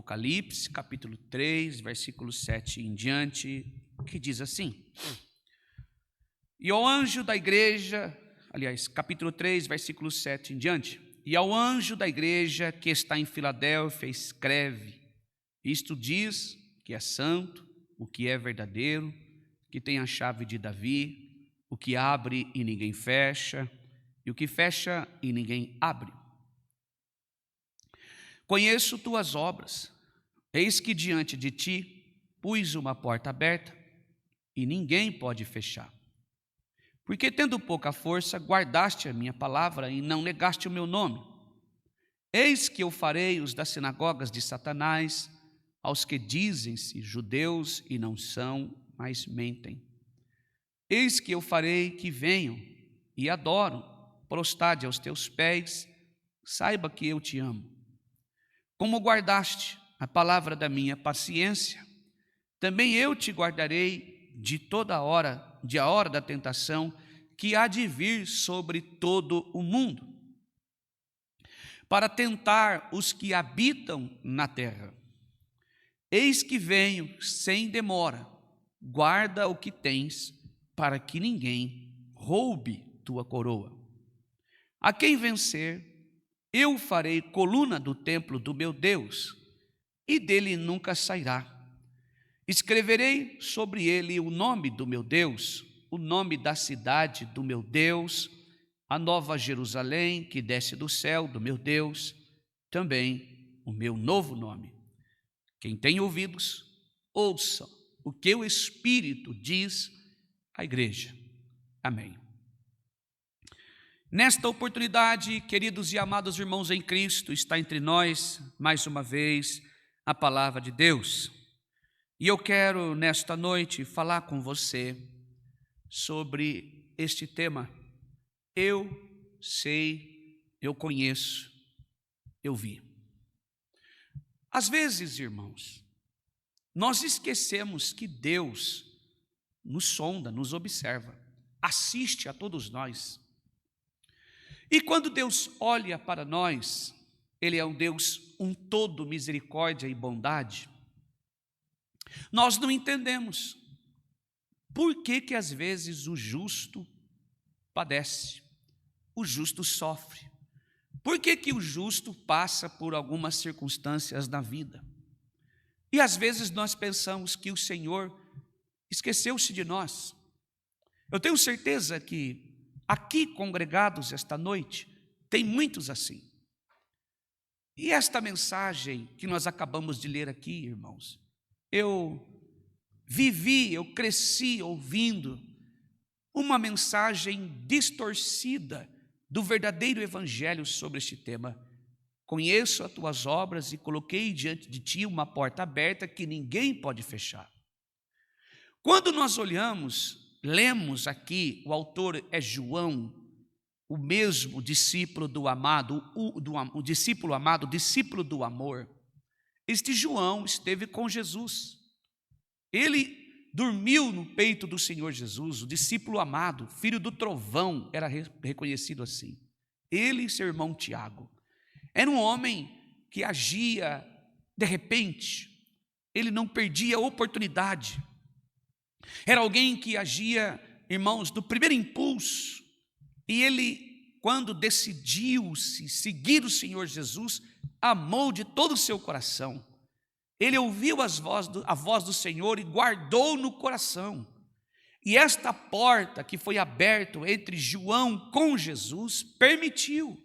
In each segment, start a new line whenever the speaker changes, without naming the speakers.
Apocalipse, capítulo 3, versículo 7 em diante, que diz assim: E ao anjo da igreja, capítulo 3, versículo 7 em diante, e ao anjo da igreja que está em Filadélfia, escreve: Isto diz que é santo, o que é verdadeiro, que tem a chave de Davi, o que abre e ninguém fecha, e o que fecha e ninguém abre. Conheço tuas obras, eis que diante de ti pus uma porta aberta, e ninguém pode fechar. Porque tendo pouca força, guardaste a minha palavra e não negaste o meu nome. Eis que eu farei os das sinagogas de Satanás, aos que dizem-se judeus e não são, mas mentem. Eis que eu farei que venham e adoram, prostrade aos teus pés, saiba que eu te amo. Como guardaste a palavra da minha paciência, também eu te guardarei de toda a hora da tentação que há de vir sobre todo o mundo, para tentar os que habitam na terra. Eis que venho sem demora, guarda o que tens, para que ninguém roube tua coroa. A quem vencer, eu farei coluna do templo do meu Deus, e dele nunca sairá. Escreverei sobre ele o nome do meu Deus, o nome da cidade do meu Deus, a nova Jerusalém que desce do céu do meu Deus, também o meu novo nome. Quem tem ouvidos, ouça o que o Espírito diz à igreja. Amém. Nesta oportunidade, queridos e amados irmãos em Cristo, está entre nós, mais uma vez, a palavra de Deus. E eu quero, nesta noite, falar com você sobre este tema. Eu sei, eu conheço, eu vi. Às vezes, irmãos, nós esquecemos que Deus nos sonda, nos observa, assiste a todos nós. E quando Deus olha para nós, Ele é um Deus, um todo misericórdia e bondade. Nós não entendemos por que às vezes o justo padece, o justo sofre. Por que o justo passa por algumas circunstâncias na vida? E às vezes nós pensamos que o Senhor esqueceu-se de nós. Eu tenho certeza que aqui congregados esta noite, tem muitos assim. E esta mensagem que nós acabamos de ler aqui, irmãos, eu cresci ouvindo uma mensagem distorcida do verdadeiro evangelho sobre este tema. Conheço as tuas obras e coloquei diante de ti uma porta aberta que ninguém pode fechar. Quando nós lemos aqui, o autor é João, o mesmo discípulo do amado, o discípulo amado, discípulo do amor. Este João esteve com Jesus. Ele dormiu no peito do Senhor Jesus, o discípulo amado, filho do trovão, era reconhecido assim. Ele e seu irmão Tiago. Era um homem que agia de repente, ele não perdia a oportunidade. Era alguém que agia, irmãos, do primeiro impulso. E ele, quando decidiu-se seguir o Senhor Jesus, amou de todo o seu coração. Ele ouviu a voz do Senhor e guardou no coração. E esta porta que foi aberta entre João com Jesus, permitiu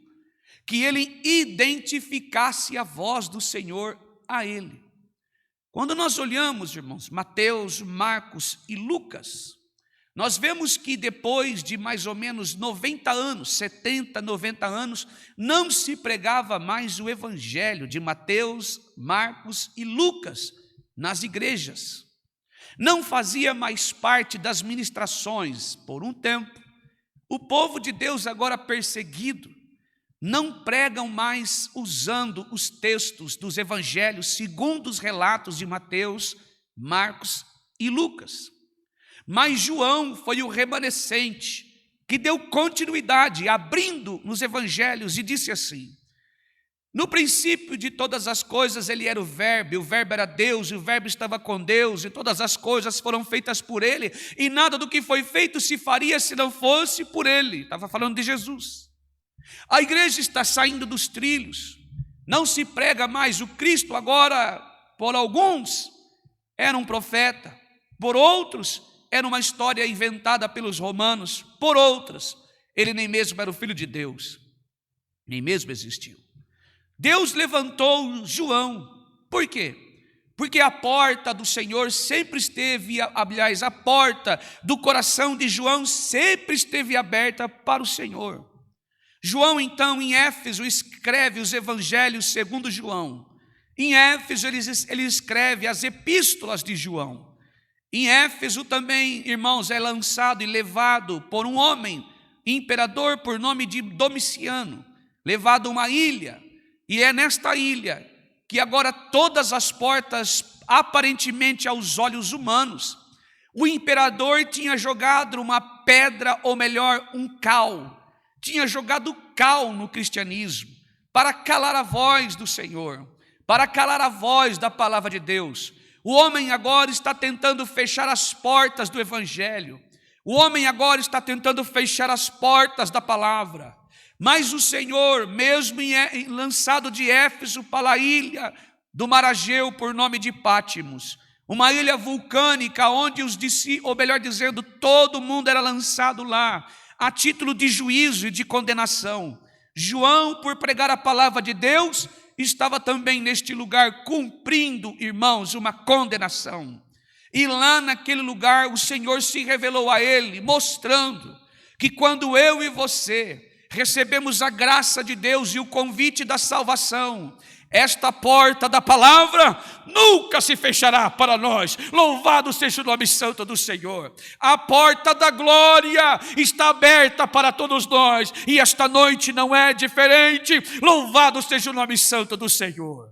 que ele identificasse a voz do Senhor a ele. Quando nós olhamos, irmãos, Mateus, Marcos e Lucas, nós vemos que depois de mais ou menos 90 anos, 70, 90 anos, não se pregava mais o evangelho de Mateus, Marcos e Lucas nas igrejas. Não fazia mais parte das ministrações por um tempo. O povo de Deus agora perseguido, não pregam mais usando os textos dos evangelhos segundo os relatos de Mateus, Marcos e Lucas. Mas João foi o remanescente que deu continuidade, abrindo nos evangelhos e disse assim: No princípio de todas as coisas ele era o Verbo era Deus, e o Verbo estava com Deus, e todas as coisas foram feitas por ele, e nada do que foi feito se faria se não fosse por ele. Estava falando de Jesus. A igreja está saindo dos trilhos, não se prega mais o Cristo. Agora, por alguns, era um profeta, por outros, era uma história inventada pelos romanos, por outras, ele nem mesmo era o Filho de Deus, nem mesmo existiu. Deus levantou João. Por quê? Porque a porta do Senhor sempre esteve, aliás, a porta do coração de João sempre esteve aberta para o Senhor. João, então, em Éfeso, escreve os evangelhos segundo João. Em Éfeso, ele escreve as epístolas de João. Em Éfeso também, irmãos, é lançado e levado por um homem, imperador por nome de Domiciano, levado a uma ilha. E é nesta ilha que agora todas as portas, aparentemente aos olhos humanos, o imperador tinha jogado uma pedra, ou melhor, um cal. Tinha jogado cal no cristianismo, para calar a voz do Senhor, para calar a voz da palavra de Deus. O homem agora está tentando fechar as portas do evangelho. O homem agora está tentando fechar as portas da palavra. Mas o Senhor, mesmo lançado de Éfeso para a ilha do mar Egeu, por nome de Pátimos, uma ilha vulcânica, onde ou melhor dizendo, todo mundo era lançado lá, a título de juízo e de condenação. João, por pregar a palavra de Deus, estava também neste lugar cumprindo, irmãos, uma condenação. E lá naquele lugar o Senhor se revelou a ele, mostrando que quando eu e você recebemos a graça de Deus e o convite da salvação, esta porta da palavra nunca se fechará para nós. Louvado seja o nome santo do Senhor. A porta da glória está aberta para todos nós, e esta noite não é diferente. Louvado seja o nome santo do Senhor.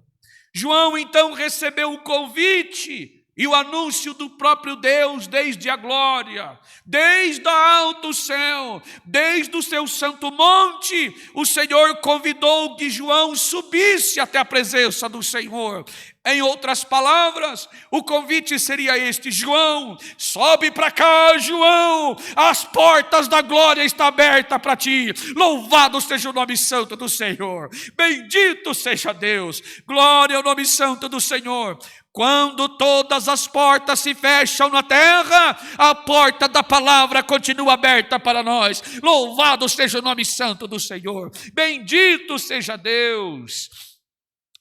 João então recebeu o convite e o anúncio do próprio Deus desde a glória, desde a alto céu, desde o seu santo monte. O Senhor convidou que João subisse até a presença do Senhor. Em outras palavras, o convite seria este: João, sobe para cá, João, as portas da glória estão abertas para ti. Louvado seja o nome santo do Senhor, bendito seja Deus, glória ao nome santo do Senhor. Quando todas as portas se fecham na terra, a porta da palavra continua aberta para nós. Louvado seja o nome santo do Senhor, bendito seja Deus.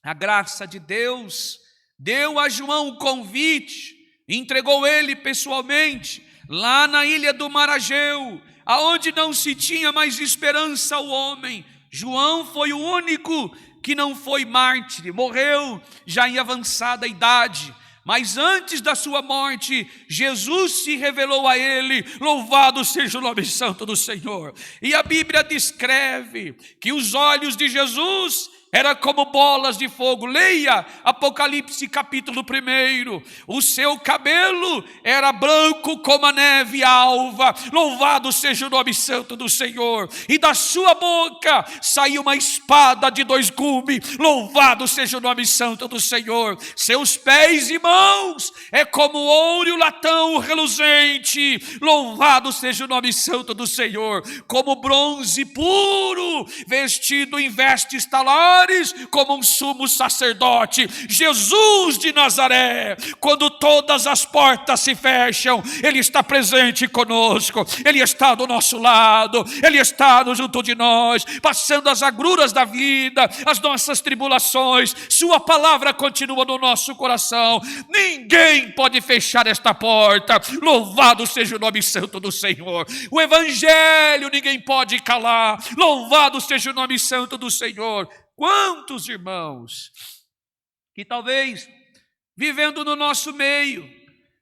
A graça de Deus deu a João o convite, entregou ele pessoalmente, lá na ilha do mar Egeu, aonde não se tinha mais esperança ao homem. João foi o único que não foi mártir, morreu já em avançada idade. Mas antes da sua morte, Jesus se revelou a ele. Louvado seja o nome santo do Senhor. E a Bíblia descreve que os olhos de Jesus era como bolas de fogo. Leia Apocalipse capítulo 1. O seu cabelo era branco como a neve alva. Louvado seja o nome santo do Senhor. E da sua boca saiu uma espada de 2 gumes. Louvado seja o nome santo do Senhor. Seus pés e mãos é como ouro e latão reluzente. Louvado seja o nome santo do Senhor. Como bronze puro, vestido em vestes talares, como um sumo sacerdote. Jesus de Nazaré, quando todas as portas se fecham, Ele está presente conosco, Ele está do nosso lado, Ele está junto de nós, passando as agruras da vida, as nossas tribulações. Sua palavra continua no nosso coração. Ninguém pode fechar esta porta. Louvado seja o nome santo do Senhor. O evangelho ninguém pode calar. Louvado seja o nome santo do Senhor. Quantos irmãos que talvez vivendo no nosso meio,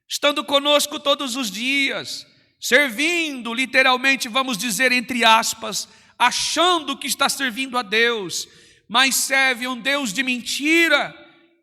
estando conosco todos os dias, servindo, literalmente vamos dizer entre aspas, achando que está servindo a Deus, mas serve um Deus de mentira,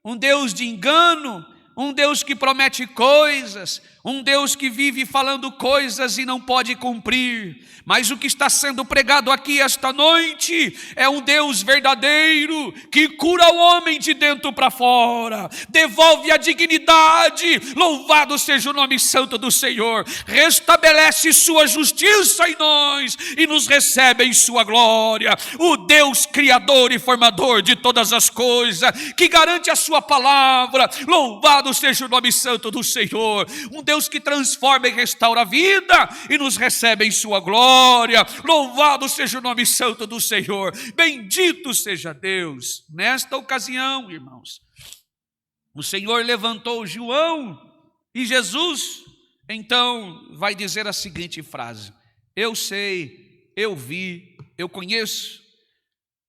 um Deus de engano, um Deus que promete coisas, um Deus que vive falando coisas e não pode cumprir. Mas o que está sendo pregado aqui esta noite é um Deus verdadeiro, que cura o homem de dentro para fora, devolve a dignidade, louvado seja o nome santo do Senhor, restabelece sua justiça em nós e nos recebe em sua glória. O Deus criador e formador de todas as coisas, que garante a sua palavra, louvado seja o nome santo do Senhor. Um Deus que transforma e restaura a vida e nos recebe em sua glória. Louvado seja o nome santo do Senhor. Bendito seja Deus. Nesta ocasião, irmãos, o Senhor levantou João e Jesus então vai dizer a seguinte frase: eu sei, eu vi, eu conheço.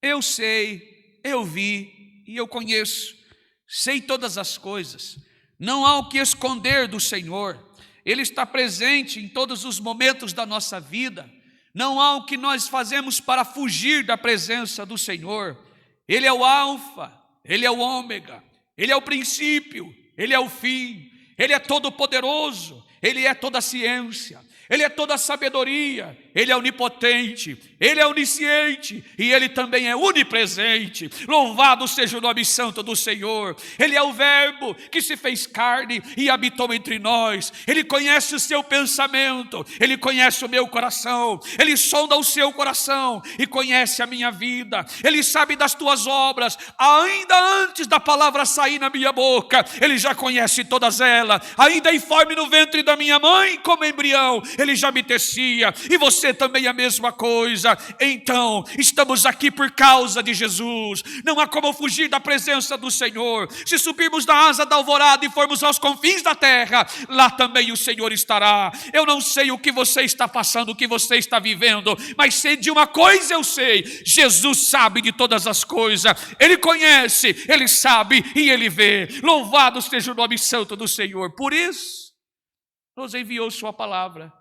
Eu sei, eu vi e eu conheço. Sei todas as coisas. Não há o que esconder do Senhor. Ele está presente em todos os momentos da nossa vida. Não há o que nós fazemos para fugir da presença do Senhor. Ele é o alfa, Ele é o ômega, Ele é o princípio, Ele é o fim. Ele é todo poderoso, Ele é toda a ciência, Ele é toda a sabedoria, Ele é onipotente, Ele é onisciente e Ele também é onipresente. Louvado seja o nome santo do Senhor. Ele é o verbo que se fez carne e habitou entre nós. Ele conhece o seu pensamento, Ele conhece o meu coração, Ele sonda o seu coração e conhece a minha vida. Ele sabe das tuas obras, ainda antes da palavra sair na minha boca, Ele já conhece todas elas. Ainda informe no ventre da minha mãe como embrião, Ele já me tecia, e você também a mesma coisa. Então, estamos aqui por causa de Jesus. Não há como fugir da presença do Senhor. Se subirmos da asa da alvorada e formos aos confins da terra, lá também o Senhor estará. Eu não sei o que você está passando, o que você está vivendo, mas sei de uma coisa, eu sei: Jesus sabe de todas as coisas. Ele conhece, Ele sabe e Ele vê. Louvado seja o nome santo do Senhor. Por isso nos enviou sua palavra.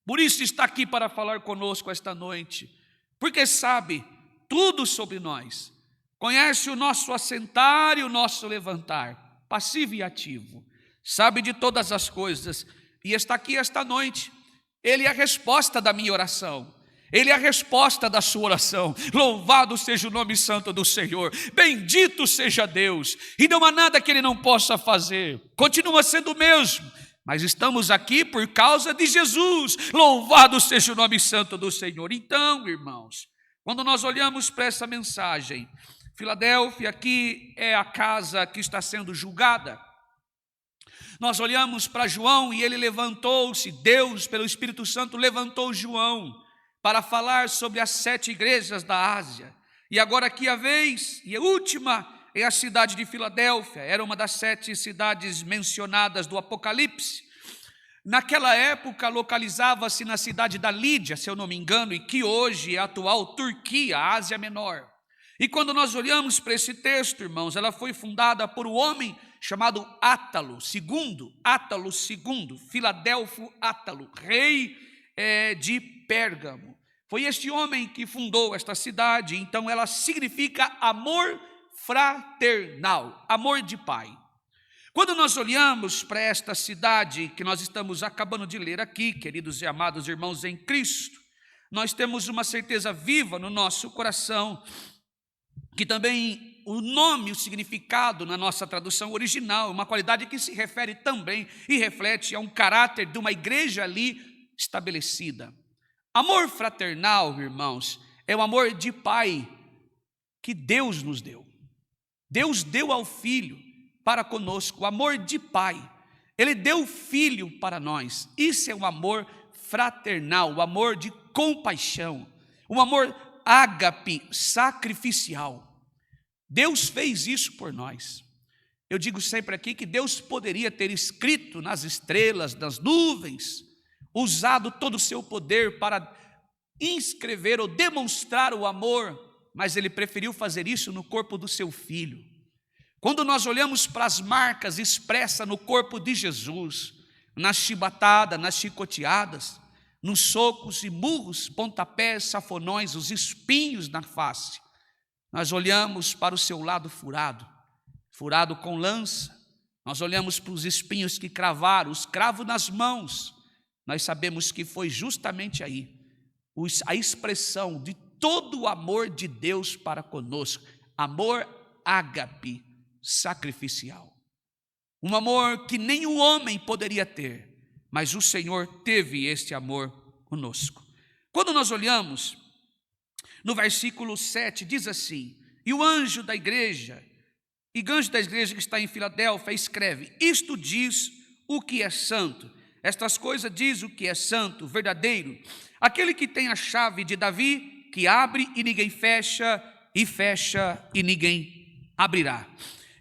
Por isso está aqui para falar conosco esta noite, porque sabe tudo sobre nós. Conhece o nosso assentar e o nosso levantar, passivo e ativo. Sabe de todas as coisas e está aqui esta noite. Ele é a resposta da minha oração. Ele é a resposta da sua oração. Louvado seja o nome santo do Senhor. Bendito seja Deus. E não há nada que Ele não possa fazer. Continua sendo o mesmo. Mas estamos aqui por causa de Jesus. Louvado seja o nome santo do Senhor. Então, irmãos, quando nós olhamos para essa mensagem, Filadélfia aqui é a casa que está sendo julgada. Nós olhamos para João e ele levantou-se, Deus, pelo Espírito Santo, levantou João para falar sobre as 7 igrejas da Ásia. E agora aqui a vez, e a última, é a cidade de Filadélfia. Era uma das 7 cidades mencionadas do Apocalipse. Naquela época localizava-se na cidade da Lídia, se eu não me engano, e que hoje é a atual Turquia, a Ásia Menor. E quando nós olhamos para esse texto, irmãos, ela foi fundada por um homem chamado Átalo II, Filadelfo Átalo, rei de Pérgamo. Foi este homem que fundou esta cidade. Então ela significa amor fraternal, amor de pai. Quando nós olhamos para esta cidade que nós estamos acabando de ler aqui, queridos e amados irmãos em Cristo, nós temos uma certeza viva no nosso coração, que também o nome, o significado na nossa tradução original, uma qualidade que se refere também e reflete a um caráter de uma igreja ali estabelecida. Amor fraternal, irmãos, é o amor de pai que Deus nos deu. Deus deu ao Filho para conosco, o amor de pai. Ele deu o Filho para nós. Isso é um amor fraternal, o amor de compaixão, um amor ágape, sacrificial. Deus fez isso por nós. Eu digo sempre aqui que Deus poderia ter escrito nas estrelas, nas nuvens, usado todo o seu poder para inscrever ou demonstrar o amor, mas Ele preferiu fazer isso no corpo do seu Filho. Quando nós olhamos para as marcas expressas no corpo de Jesus, nas chibatadas, nas chicoteadas, nos socos e murros, pontapés, safonões, os espinhos na face, nós olhamos para o seu lado furado, furado com lança, Nós olhamos para os espinhos que cravaram, os cravos nas mãos. Nós sabemos que foi justamente aí a expressão de todo o amor de Deus para conosco. Amor ágape, sacrificial. Um amor que nenhum homem poderia ter, mas o Senhor teve este amor conosco. Quando nós olhamos no versículo 7, diz assim: e o anjo da igreja que está em Filadélfia escreve: isto diz o que é santo, estas coisas diz o que é santo, verdadeiro, aquele que tem a chave de Davi, que abre e ninguém fecha, e fecha e ninguém abrirá.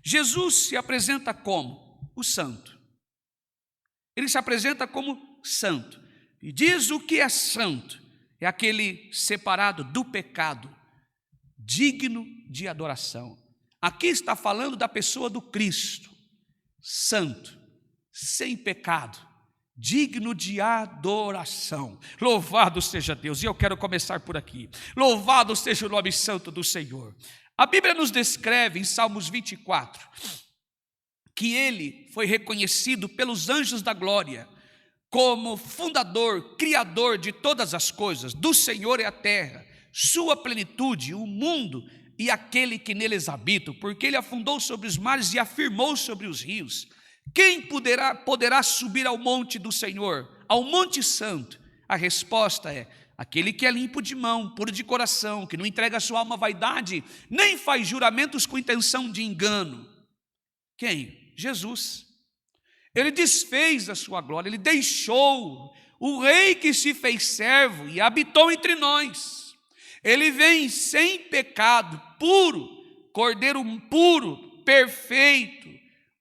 Jesus se apresenta como o santo. Ele se apresenta como santo. E diz o que é santo. É aquele separado do pecado, digno de adoração. Aqui está falando da pessoa do Cristo, santo, sem pecado, digno de adoração. Louvado seja Deus. E eu quero começar por aqui. Louvado seja o nome santo do Senhor. A Bíblia nos descreve em Salmos 24 que ele foi reconhecido pelos anjos da glória como fundador, criador de todas as coisas. Do Senhor é a terra, sua plenitude, o mundo e aquele que neles habita, porque ele afundou sobre os mares e afirmou sobre os rios. Quem poderá subir ao monte do Senhor, ao monte santo? A resposta é: aquele que é limpo de mão, puro de coração, que não entrega a sua alma à vaidade, nem faz juramentos com intenção de engano. Quem? Jesus. Ele desfez a sua glória, ele deixou o rei que se fez servo e habitou entre nós. Ele vem sem pecado, puro, cordeiro puro, perfeito,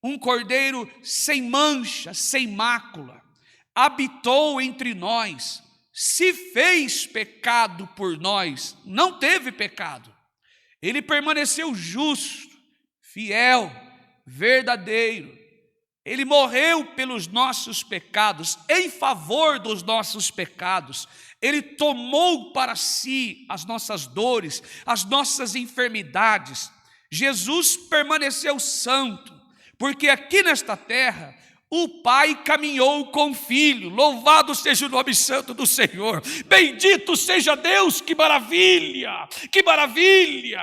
um cordeiro sem mancha, sem mácula, habitou entre nós, se fez pecado por nós, não teve pecado, ele permaneceu justo, fiel, verdadeiro, ele morreu pelos nossos pecados, em favor dos nossos pecados, ele tomou para si as nossas dores, as nossas enfermidades. Jesus permaneceu santo, porque aqui nesta terra o Pai caminhou com o Filho. Louvado seja o nome santo do Senhor. Bendito seja Deus, que maravilha, que maravilha.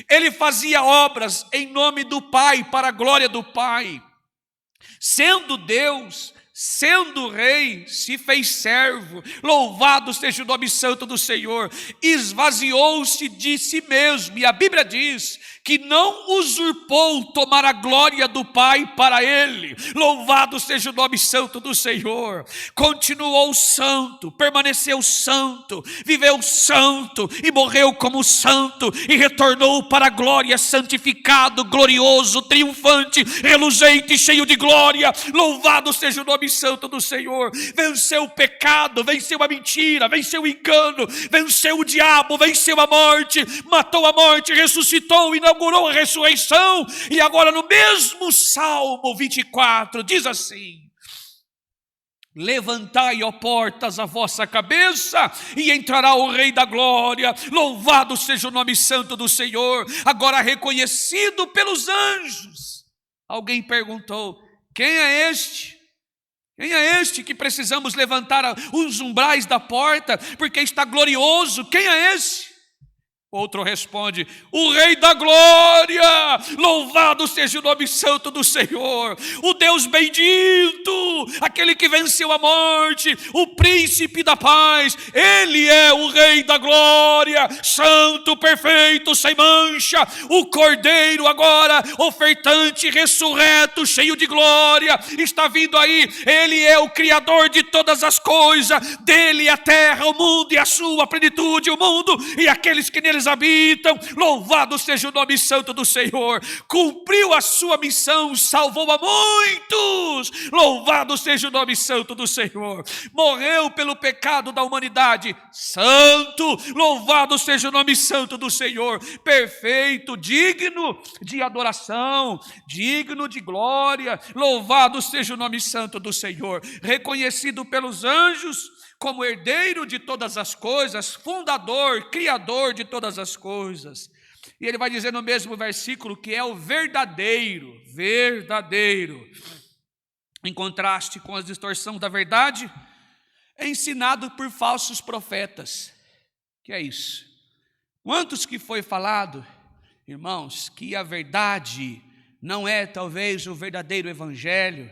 Ele fazia obras em nome do Pai, para a glória do Pai. Sendo Deus, sendo rei, se fez servo. Louvado seja o nome santo do Senhor. Esvaziou-se de si mesmo, e a Bíblia diz que não usurpou tomar a glória do Pai para ele. Louvado seja o nome santo do Senhor. Continuou santo, permaneceu santo, viveu santo e morreu como santo e retornou para a glória, santificado, glorioso, triunfante, reluzente, cheio de glória. Louvado seja o nome santo do Senhor. Venceu o pecado, venceu a mentira, venceu o engano, venceu o diabo, venceu a morte, matou a morte, ressuscitou, inaugurou a ressurreição. E agora no mesmo Salmo 24 diz assim: levantai, ó portas, a vossa cabeça, e entrará o Rei da glória. Louvado seja o nome santo do Senhor. Agora reconhecido pelos anjos. Alguém perguntou: quem é este? Quem é este que precisamos levantar os umbrais da porta, porque está glorioso? Quem é esse? Outro responde: o Rei da glória. Louvado seja o nome santo do Senhor. O Deus bendito, aquele que venceu a morte, o príncipe da paz. Ele é o Rei da glória, santo, perfeito, sem mancha. O cordeiro agora, ofertante, ressurreto, cheio de glória, está vindo aí. Ele é o criador de todas as coisas. Dele a terra, o mundo e a sua plenitude, o mundo e aqueles que neles habitam. Louvado seja o nome santo do Senhor. Cumpriu a sua missão, salvou a muitos. Louvado seja o nome santo do Senhor. Morreu pelo pecado da humanidade, santo. Louvado seja o nome santo do Senhor. Perfeito, digno de adoração, digno de glória. Louvado seja o nome santo do Senhor. Reconhecido pelos anjos como herdeiro de todas as coisas, fundador, criador de todas as coisas. E ele vai dizer no mesmo versículo que é o verdadeiro, em contraste com a distorção da verdade, é ensinado por falsos profetas. Que é isso? Quantos que foi falado, irmãos, que a verdade não é talvez o verdadeiro evangelho,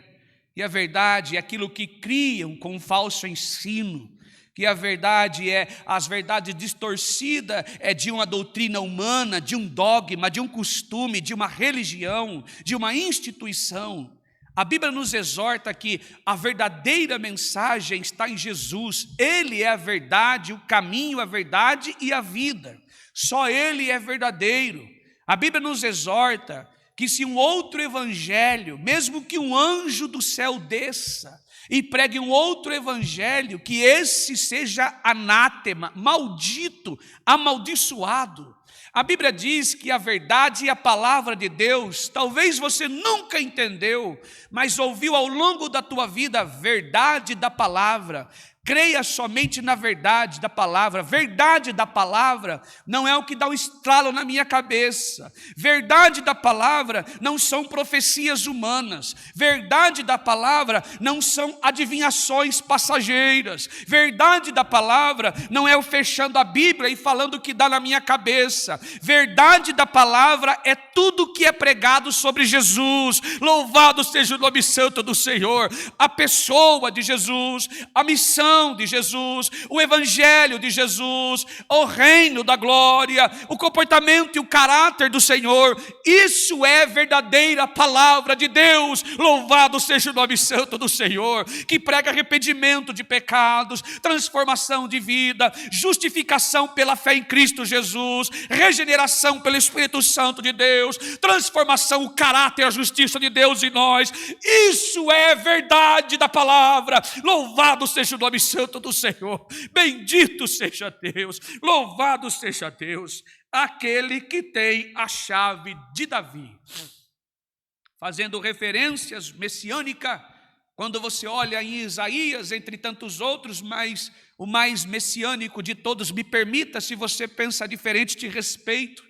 e a verdade é aquilo que criam com um falso ensino, que a verdade é as verdades distorcidas é de uma doutrina humana, de um dogma, de um costume, de uma religião, de uma instituição. A Bíblia nos exorta que a verdadeira mensagem está em Jesus. Ele é a verdade, o caminho, a verdade e a vida. Só Ele é verdadeiro. A Bíblia nos exorta que se um outro evangelho, mesmo que um anjo do céu desça e pregue um outro evangelho, que esse seja anátema, maldito, amaldiçoado. A Bíblia diz que a verdade e a palavra de Deus, talvez você nunca entendeu, mas ouviu ao longo da tua vida a verdade da palavra. Creia somente na verdade da palavra. Verdade da palavra não é o que dá um estralo na minha cabeça. Verdade da palavra não são profecias humanas. Verdade da palavra não são adivinhações passageiras. Verdade da palavra não é eu fechando a Bíblia e falando o que dá na minha cabeça. Verdade da palavra é tudo que é pregado sobre Jesus. Louvado seja o nome santo do Senhor. A pessoa de Jesus, a missão de Jesus, o evangelho de Jesus, o reino da glória, o comportamento e o caráter do Senhor. Isso é verdadeira palavra de Deus. Louvado seja o nome santo do Senhor, que prega arrependimento de pecados, transformação de vida, justificação pela fé em Cristo Jesus, regeneração pelo Espírito Santo de Deus, transformação, o caráter e a justiça de Deus em nós. Isso é verdade da palavra. Louvado seja o nome santo do Senhor, bendito seja Deus, louvado seja Deus, aquele que tem a chave de Davi. Fazendo referências messiânicas, quando você olha em Isaías, entre tantos outros, mas o mais messiânico de todos, me permita, se você pensa diferente, te respeito,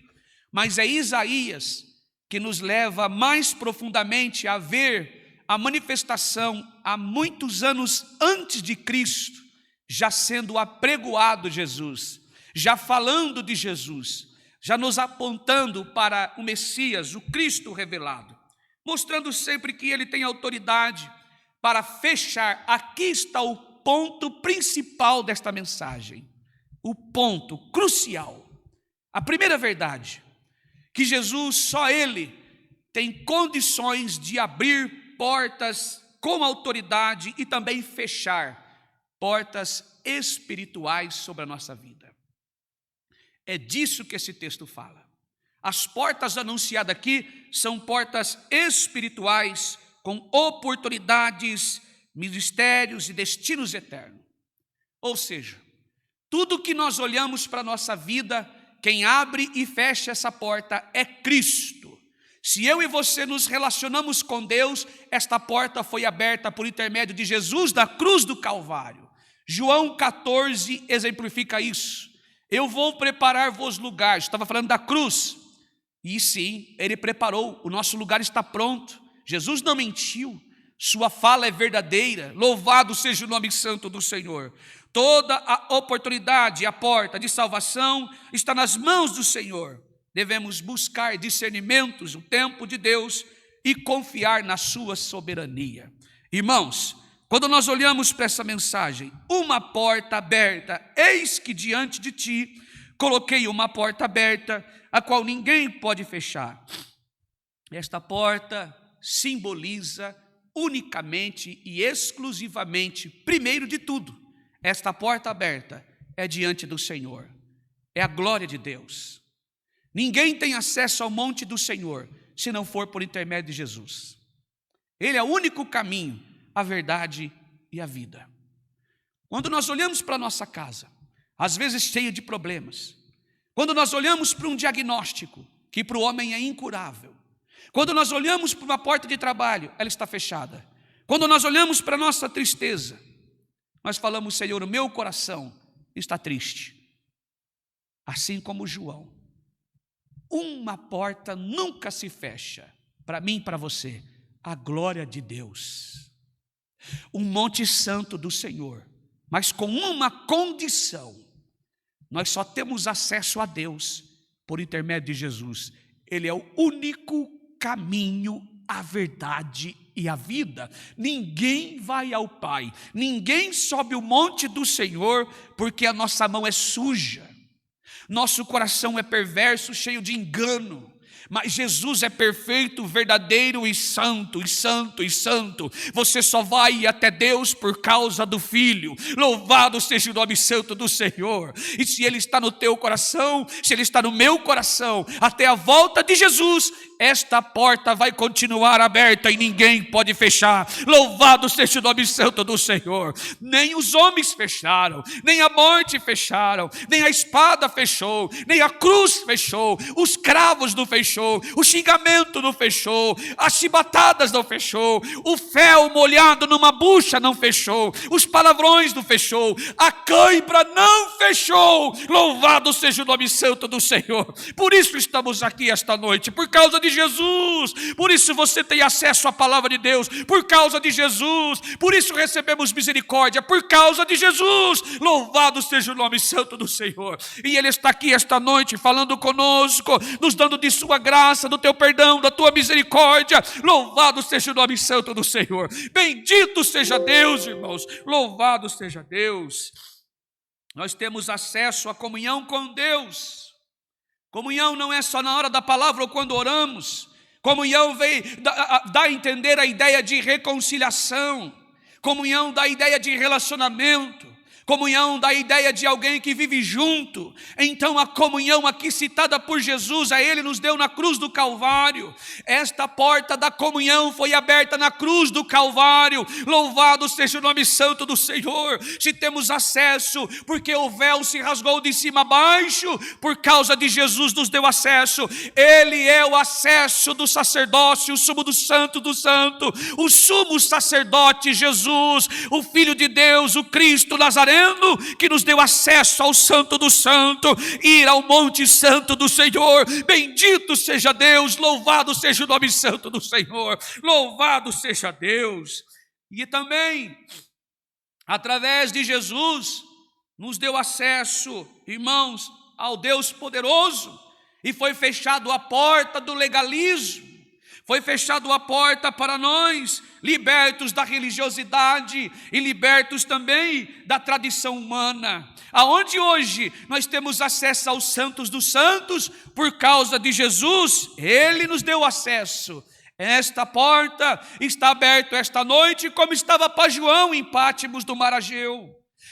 mas é Isaías que nos leva mais profundamente a ver a manifestação há muitos anos antes de Cristo, já sendo apregoado Jesus, já falando de Jesus, já nos apontando para o Messias, o Cristo revelado, mostrando sempre que Ele tem autoridade para fechar. Aqui está o ponto principal desta mensagem, o ponto crucial, a primeira verdade, que Jesus, só Ele, tem condições de abrir portas com autoridade e também fechar portas espirituais sobre a nossa vida. É disso que esse texto fala. As portas anunciadas aqui são portas espirituais com oportunidades, ministérios e destinos eternos. Ou seja, tudo que nós olhamos para a nossa vida, quem abre e fecha essa porta é Cristo. Se eu e você nos relacionamos com Deus, esta porta foi aberta por intermédio de Jesus da cruz do Calvário. João 14 exemplifica isso. Eu vou preparar-vos lugares. Estava falando da cruz. E sim, Ele preparou, o nosso lugar está pronto. Jesus não mentiu, sua fala é verdadeira. Louvado seja o nome santo do Senhor. Toda a oportunidade, a porta de salvação está nas mãos do Senhor. Devemos buscar discernimentos, o tempo de Deus, e confiar na sua soberania. Irmãos, quando nós olhamos para essa mensagem, uma porta aberta, eis que diante de ti coloquei uma porta aberta, a qual ninguém pode fechar. Esta porta simboliza unicamente e exclusivamente, primeiro de tudo, esta porta aberta é diante do Senhor, é a glória de Deus. Ninguém tem acesso ao monte do Senhor se não for por intermédio de Jesus. Ele é o único caminho, a verdade e a vida. Quando nós olhamos para a nossa casa, às vezes cheia de problemas, quando nós olhamos para um diagnóstico que para o homem é incurável, quando nós olhamos para uma porta de trabalho, ela está fechada. Quando nós olhamos para a nossa tristeza, nós falamos: Senhor, o meu coração está triste. Assim como João. uma porta nunca se fecha, para mim e para você, a glória de Deus. Um monte santo do Senhor, mas com uma condição: nós só temos acesso a Deus por intermédio de Jesus. Ele é o único caminho, a verdade e a vida. Ninguém vai ao Pai, ninguém sobe o monte do Senhor, porque a nossa mão é suja, nosso coração é perverso, cheio de engano. Mas Jesus é perfeito, verdadeiro e santo, e santo, e santo. Você só vai até Deus por causa do Filho. Louvado seja o nome santo do Senhor. E se Ele está no teu coração, se Ele está no meu coração, até a volta de Jesus, esta porta vai continuar aberta e ninguém pode fechar. Louvado seja o nome santo do Senhor. Nem os homens fecharam, nem a morte fecharam, nem a espada fechou, nem a cruz fechou, os cravos não fechou, o xingamento não fechou, as chibatadas não fechou, o fel molhado numa bucha não fechou, os palavrões não fechou, a cãibra não fechou. Louvado seja o nome santo do Senhor. Por isso estamos aqui esta noite, por causa de Jesus. Por isso você tem acesso à palavra de Deus, por causa de Jesus. Por isso recebemos misericórdia, por causa de Jesus. Louvado seja o nome santo do Senhor. E Ele está aqui esta noite falando conosco, nos dando de sua graça, do teu perdão, da tua misericórdia. Louvado seja o nome santo do Senhor. Bendito seja Deus, irmãos. Louvado seja Deus. Nós temos acesso à comunhão com Deus. Comunhão não é só na hora da palavra ou quando oramos. Comunhão dá a entender a ideia de reconciliação. Comunhão dá a ideia de relacionamento. Comunhão dá a ideia de alguém que vive junto. Então a comunhão aqui citada por Jesus, a Ele nos deu na cruz do Calvário. Esta porta da comunhão foi aberta na cruz do Calvário. Louvado seja o nome santo do Senhor. Se temos acesso, porque o véu se rasgou de cima a baixo, por causa de Jesus nos deu acesso. Ele é o acesso do sacerdócio, o sumo do santo, o sumo sacerdote Jesus, o Filho de Deus, o Cristo Nazareno, que nos deu acesso ao santo do santo, ir ao monte santo do Senhor. Bendito seja Deus, louvado seja o nome santo do Senhor, louvado seja Deus. E também, através de Jesus, nos deu acesso, irmãos, ao Deus poderoso, e foi fechado a porta do legalismo. Foi fechado a porta para nós, libertos da religiosidade e libertos também da tradição humana. Aonde hoje nós temos acesso aos santos dos santos, por causa de Jesus, Ele nos deu acesso. Esta porta está aberta esta noite, como estava para João em Pátimos do Mar Egeu.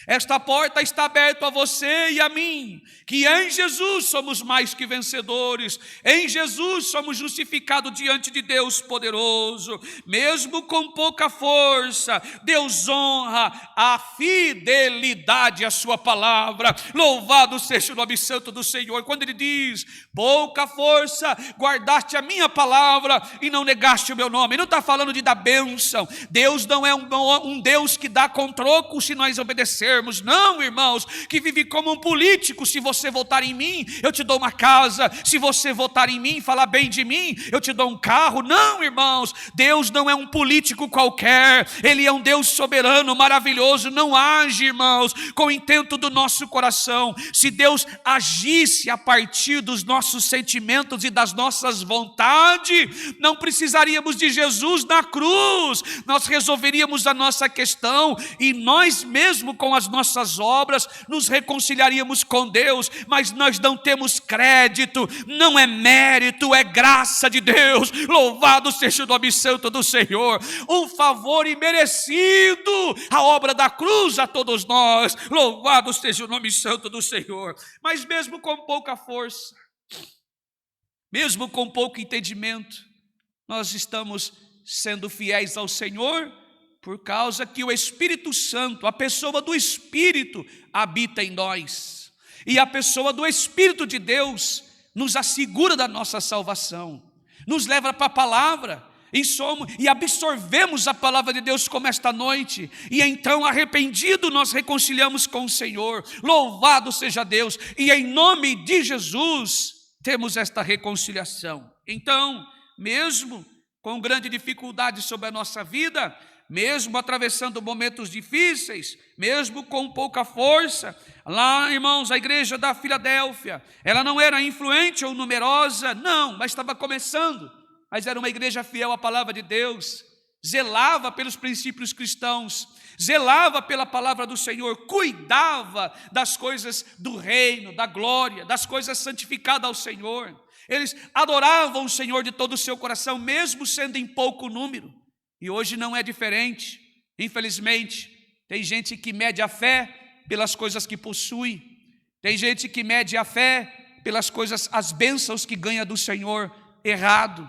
Esta porta está aberta a você e a mim, que em Jesus somos mais que vencedores, em Jesus somos justificados diante de Deus poderoso. Mesmo com pouca força, Deus honra a fidelidade à sua palavra. Louvado seja o nome santo do Senhor. Quando Ele diz, pouca força, guardaste a minha palavra e não negaste o meu nome. Ele não está falando de dar bênção. Deus não é um Deus que dá com troco se nós obedecermos. Não, irmãos, que vive como um político. Se você votar em mim, eu te dou uma casa. Se você votar em mim, falar bem de mim, eu te dou um carro. Não, irmãos, Deus não é um político qualquer. Ele é um Deus soberano, maravilhoso. Não age, irmãos, com o intento do nosso coração. Se Deus agisse a partir dos nossos sentimentos e das nossas vontades, não precisaríamos de Jesus na cruz. Nós resolveríamos a nossa questão e nós mesmos, com as nossas obras, nos reconciliaríamos com Deus. Mas nós não temos crédito, não é mérito, é graça de Deus. Louvado seja o nome santo do Senhor. Um favor imerecido, a obra da cruz a todos nós. Louvado seja o nome santo do Senhor. Mas mesmo com pouca força, mesmo com pouco entendimento, nós estamos sendo fiéis ao Senhor, por causa que o Espírito Santo, a pessoa do Espírito, habita em nós. E a pessoa do Espírito de Deus nos assegura da nossa salvação, nos leva para a palavra, e absorvemos a palavra de Deus como esta noite. E então, arrependido, nós reconciliamos com o Senhor. Louvado seja Deus. E em nome de Jesus, temos esta reconciliação. Então, mesmo com grande dificuldade sobre a nossa vida, mesmo atravessando momentos difíceis, mesmo com pouca força, lá, irmãos, a igreja da Filadélfia, ela não era influente ou numerosa, não, mas estava começando, mas era uma igreja fiel à palavra de Deus, zelava pelos princípios cristãos, zelava pela palavra do Senhor, cuidava das coisas do reino, da glória, das coisas santificadas ao Senhor. Eles adoravam o Senhor de todo o seu coração, mesmo sendo em pouco número. E hoje não é diferente. Infelizmente, tem gente que mede a fé pelas coisas que possui. Tem gente que mede a fé pelas coisas, as bênçãos que ganha do Senhor, errado.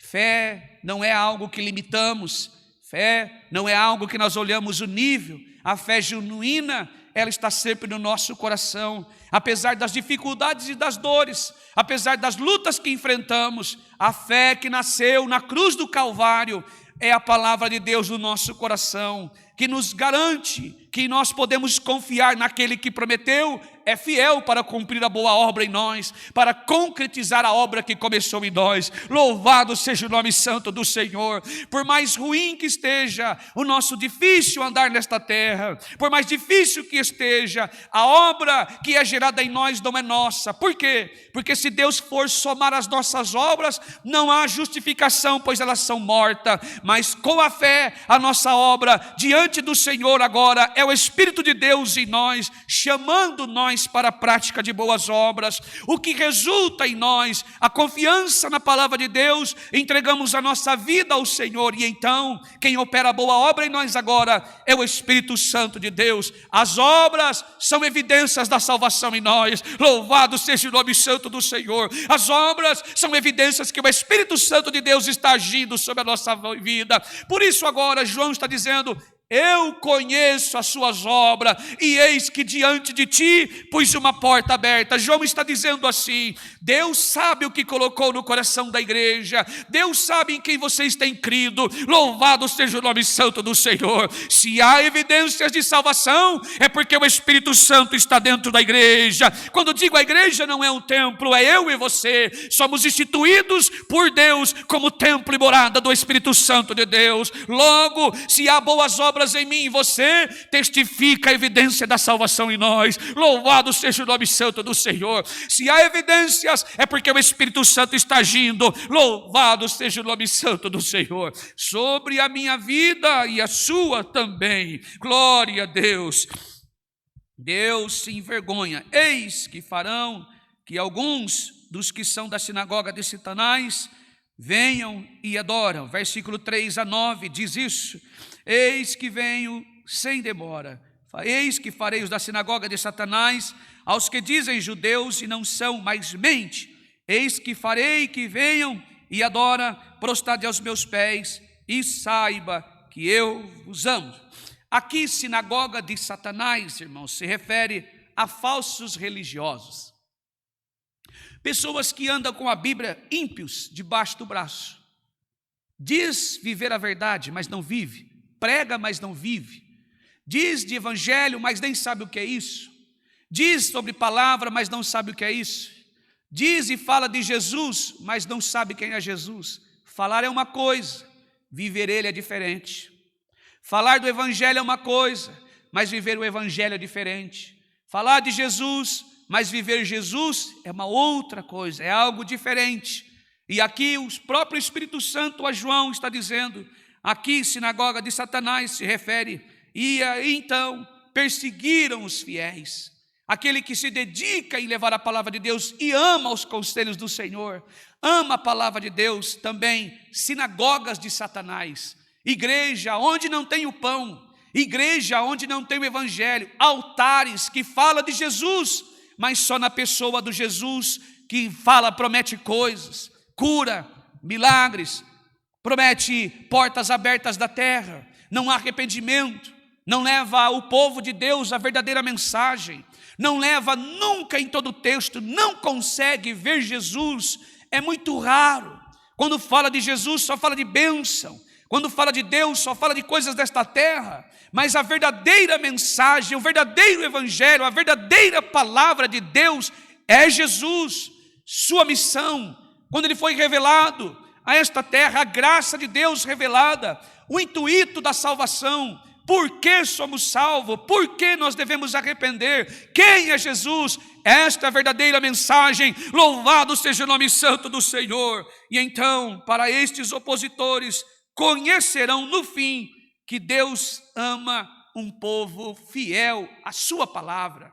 Fé não é algo que limitamos. Fé não é algo que nós olhamos o nível. A fé genuína, ela está sempre no nosso coração. Apesar das dificuldades e das dores, apesar das lutas que enfrentamos, a fé que nasceu na cruz do Calvário é a palavra de Deus no nosso coração, que nos garante que nós podemos confiar naquele que prometeu, é fiel para cumprir a boa obra em nós, para concretizar a obra que começou em nós. Louvado seja o nome santo do Senhor. Por mais ruim que esteja o nosso difícil andar nesta terra, por mais difícil que esteja, a obra que é gerada em nós não é nossa. Por quê? Porque se Deus for somar as nossas obras, não há justificação, pois elas são mortas. Mas com a fé, a nossa obra diante do Senhor agora é o Espírito de Deus em nós, chamando nós para a prática de boas obras, o que resulta em nós a confiança na palavra de Deus. Entregamos a nossa vida ao Senhor, e então quem opera a boa obra em nós agora é o Espírito Santo de Deus. As obras são evidências da salvação em nós. Louvado seja o nome santo do Senhor. As obras são evidências que o Espírito Santo de Deus está agindo sobre a nossa vida. Por isso agora João está dizendo: eu conheço as suas obras, e eis que diante de ti pus uma porta aberta. João está dizendo assim: Deus sabe o que colocou no coração da igreja, Deus sabe em quem vocês têm crido. Louvado seja o nome santo do Senhor. Se há evidências de salvação, é porque o Espírito Santo está dentro da igreja. Quando digo a igreja, não é um templo, é eu e você. Somos instituídos por Deus como templo e morada do Espírito Santo de Deus. Logo, se há boas obras em mim e você, testifica a evidência da salvação em nós. Louvado seja o nome santo do Senhor. Se há evidências, é porque o Espírito Santo está agindo. Louvado seja o nome santo do Senhor sobre a minha vida e a sua também. Glória a Deus. Deus se envergonha. Eis que farão que alguns dos que são da sinagoga de Satanás venham e adoram. Versículo 3 a 9 diz isso: eis que venho sem demora, eis que farei os da sinagoga de Satanás, aos que dizem judeus e não são, mas mente. Eis que farei que venham e adora, prostrade aos meus pés, e saiba que eu vos amo. Aqui, sinagoga de Satanás, irmãos, se refere a falsos religiosos. Pessoas que andam com a Bíblia ímpios debaixo do braço. Diz viver a verdade, mas não vive. Prega, mas não vive. Diz de evangelho, mas nem sabe o que é isso. Diz sobre palavra, mas não sabe o que é isso. Diz e fala de Jesus, mas não sabe quem é Jesus. Falar é uma coisa, viver ele é diferente. Falar do evangelho é uma coisa, mas viver o evangelho é diferente. Falar de Jesus, mas viver Jesus é uma outra coisa, é algo diferente. E aqui o próprio Espírito Santo a João está dizendo: aqui, sinagoga de Satanás se refere, e então perseguiram os fiéis. Aquele que se dedica em levar a palavra de Deus e ama os conselhos do Senhor, ama a palavra de Deus. Também sinagogas de Satanás, igreja onde não tem o pão, igreja onde não tem o evangelho, altares que falam de Jesus, mas só na pessoa do Jesus que fala, promete coisas, cura, milagres, promete portas abertas da terra. Não há arrependimento, não leva o povo de Deus a verdadeira mensagem, não leva nunca em todo o texto, não consegue ver Jesus. É muito raro. Quando fala de Jesus, só fala de bênção. Quando fala de Deus, só fala de coisas desta terra. Mas a verdadeira mensagem, o verdadeiro evangelho, a verdadeira palavra de Deus é Jesus. sua missão, quando ele foi revelado a esta terra, a graça de Deus revelada, o intuito da salvação, por que somos salvos, por que nós devemos arrepender, quem é Jesus, esta é a verdadeira mensagem, louvado seja o nome santo do Senhor. E então, para estes opositores, conhecerão no fim que Deus ama um povo fiel à sua palavra,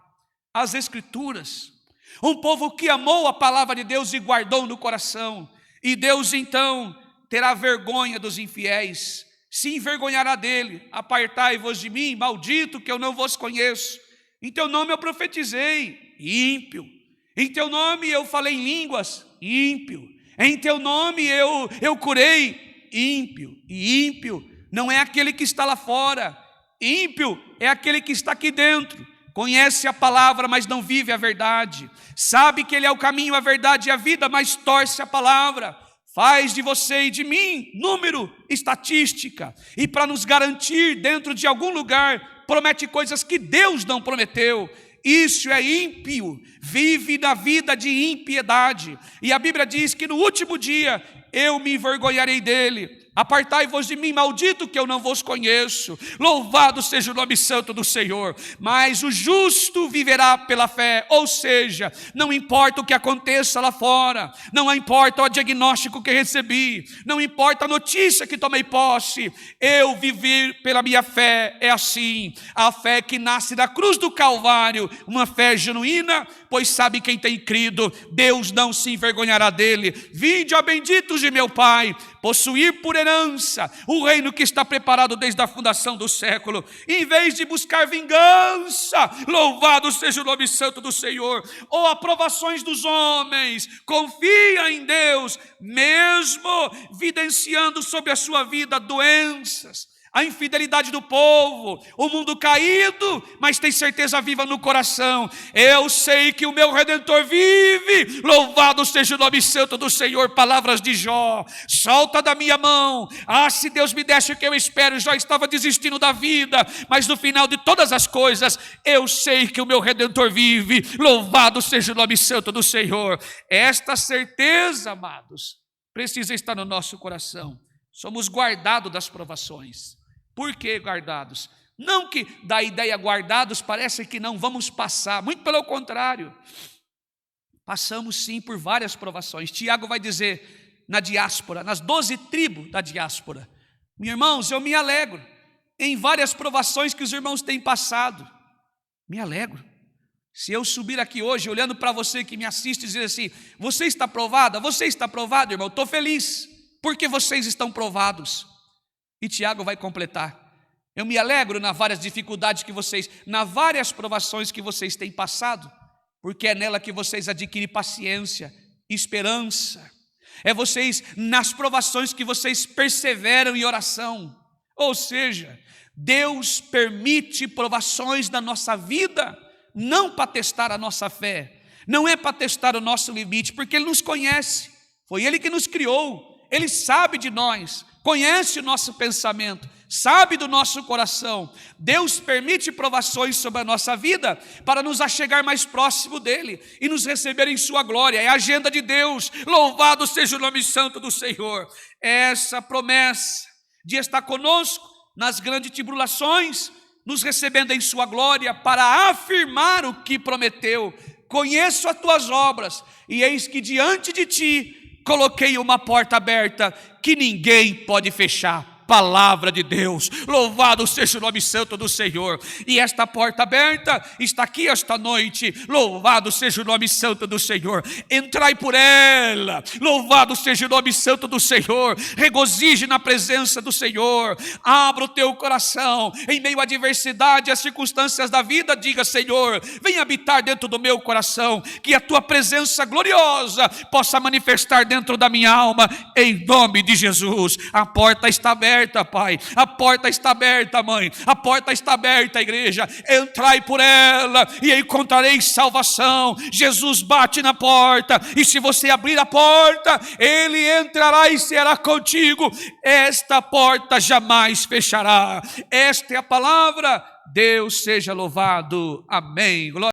às Escrituras, um povo que amou a palavra de Deus e guardou no coração. E Deus então terá vergonha dos infiéis, se envergonhará dele. Apartai-vos de mim, maldito, que eu não vos conheço. Em teu nome eu profetizei, ímpio. Em teu nome eu falei em línguas, ímpio. Em teu nome eu curei, ímpio. E ímpio não é aquele que está lá fora, ímpio é aquele que está aqui dentro. Conhece a palavra, mas não vive a verdade. Sabe que ele é o caminho, a verdade e a vida, mas torce a palavra. Faz de você e de mim número, estatística. E para nos garantir dentro de algum lugar, promete coisas que Deus não prometeu. Isso é ímpio, vive na vida de impiedade. E a Bíblia diz que no último dia eu me envergonharei dele. Apartai-vos de mim, maldito, que eu não vos conheço. Louvado seja o nome santo do Senhor. Mas o justo viverá pela fé. Ou seja, não importa o que aconteça lá fora, não importa o diagnóstico que recebi, não importa a notícia que tomei posse, eu viver pela minha fé é assim. A fé que nasce da cruz do Calvário, uma fé genuína, pois sabe quem tem crido, Deus não se envergonhará dele. Vinde, ó benditos de meu Pai, possuir por herança o reino que está preparado desde a fundação do século, em vez de buscar vingança, louvado seja o nome santo do Senhor, ou aprovações dos homens, confia em Deus, mesmo vivenciando sobre a sua vida doenças, a infidelidade do povo, o mundo caído, mas tem certeza viva no coração. Eu sei que o meu Redentor vive, louvado seja o nome santo do Senhor. Palavras de Jó, solta da minha mão, se Deus me desse o que eu espero. Jó estava desistindo da vida, mas no final de todas as coisas, eu sei que o meu Redentor vive, louvado seja o nome santo do Senhor. Esta certeza, amados, precisa estar no nosso coração. Somos guardados das provações. Por que guardados? Não que da ideia guardados parece que não vamos passar, muito pelo contrário. Passamos sim por várias provações. Tiago vai dizer na diáspora, nas 12 tribos da diáspora. Meus irmãos, eu me alegro em várias provações que os irmãos têm passado. Me alegro. Se eu subir aqui hoje, olhando para você que me assiste e dizer assim, você está provada? Você está provado, irmão? Estou feliz, porque vocês estão provados. E Tiago vai completar. Eu me alegro nas várias dificuldades que vocês, nas várias provações que vocês têm passado, porque é nela que vocês adquirem paciência, esperança. É vocês, nas provações que vocês perseveram em oração. Ou seja, Deus permite provações na nossa vida, não para testar a nossa fé, não é para testar o nosso limite, porque Ele nos conhece, foi Ele que nos criou, Ele sabe de nós, conhece o nosso pensamento, sabe do nosso coração. Deus permite provações sobre a nossa vida para nos achegar mais próximo dEle e nos receber em sua glória. É a agenda de Deus, louvado seja o nome santo do Senhor. Essa promessa de estar conosco nas grandes tribulações, nos recebendo em sua glória para afirmar o que prometeu. Conheço as tuas obras e eis que diante de ti coloquei uma porta aberta que ninguém pode fechar. Palavra de Deus, louvado seja o nome santo do Senhor. E esta porta aberta está aqui esta noite, louvado seja o nome santo do Senhor. Entrai por ela, louvado seja o nome santo do Senhor. Regozije na presença do Senhor, abra o teu coração em meio à adversidade, às circunstâncias da vida. Diga: Senhor, vem habitar dentro do meu coração, que a tua presença gloriosa possa manifestar dentro da minha alma, em nome de Jesus. A porta está aberta, Pai, a porta está aberta, mãe, a porta está aberta, igreja. Entrai por ela e encontrareis salvação. Jesus bate na porta, e se você abrir a porta, Ele entrará e será contigo. Esta porta jamais fechará. Esta é a palavra. Deus seja louvado. Amém. Glória